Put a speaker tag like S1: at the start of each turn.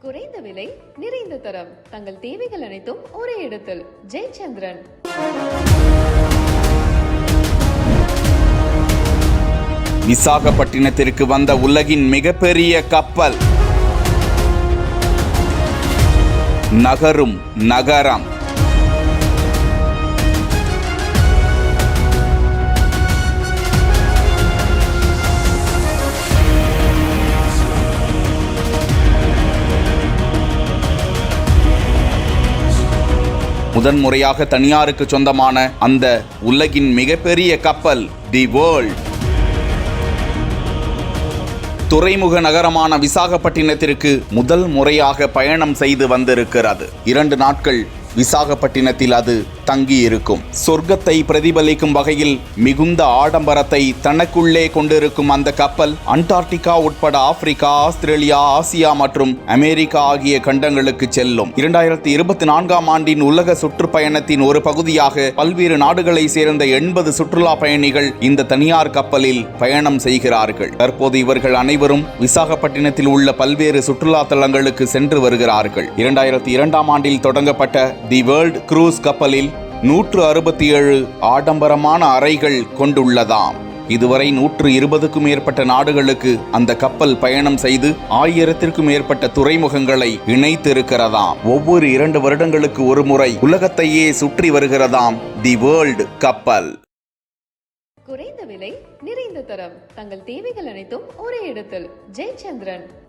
S1: குறைந்த விலை, நிறைந்த தரம். தங்கள் தேவைகள் அனைத்தும் ஒரே இடத்தில். ஜெயச்சந்திரன்.
S2: விசாகப்பட்டினத்திற்கு வந்த உலகின் மிகப்பெரிய கப்பல். நகரும் நகரம். முதன்முறையாக தனியாருக்கு சொந்தமான அந்த உலகின் மிகப்பெரிய கப்பல் தி வேர்ல்ட் துறைமுக நகரமான விசாகப்பட்டினத்திற்கு முதல் முறையாக பயணம் செய்து வந்திருக்கிறது. 2 நாட்கள் விசாகப்பட்டினத்தில் அது தங்கி இருக்கும். சொர்க்கத்தை பிரதிபலிக்கும் வகையில் மிகுந்த ஆடம்பரத்தை தனக்குள்ளே கொண்டிருக்கும் அந்த கப்பல் அண்டார்டிகா உட்பட ஆப்பிரிக்கா, ஆஸ்திரேலியா, ஆசியா மற்றும் அமெரிக்கா ஆகிய கண்டங்களுக்கு செல்லும். 2024ஆம் ஆண்டின் உலக சுற்றுப்பயணத்தின் ஒரு பகுதியாக பல்வேறு நாடுகளை சேர்ந்த 80 சுற்றுலா பயணிகள் இந்த தனியார் கப்பலில் பயணம் செய்கிறார்கள். தற்போது இவர்கள் அனைவரும் விசாகப்பட்டினத்தில் உள்ள பல்வேறு சுற்றுலா தலங்களுக்கு சென்று வருகிறார்கள். 2002ஆம் ஆண்டில் தொடங்கப்பட்ட தி வேர்ல்ட் க்ரூஸ் கப்பலில் 167 ஆடம்பரமான அறைகள் கொண்டுள்ளதாம். இதுவரை 120க்கும் மேற்பட்ட நாடுகளுக்கு அந்த கப்பல் பயணம் செய்து 1000த்திற்கும் மேற்பட்ட துறைமுகங்களை இணைத்திருக்கிறதாம். ஒவ்வொரு 2 வருடங்களுக்கு ஒரு முறை உலகத்தையே சுற்றி வருகிறதாம் தி வேர்ல்ட் கப்பல்.
S1: குறைந்த விலை, நிறைந்த தரம். தங்கள் தேவைகள் அனைத்தும் ஒரே இடத்தில். ஜெயச்சந்திரன்.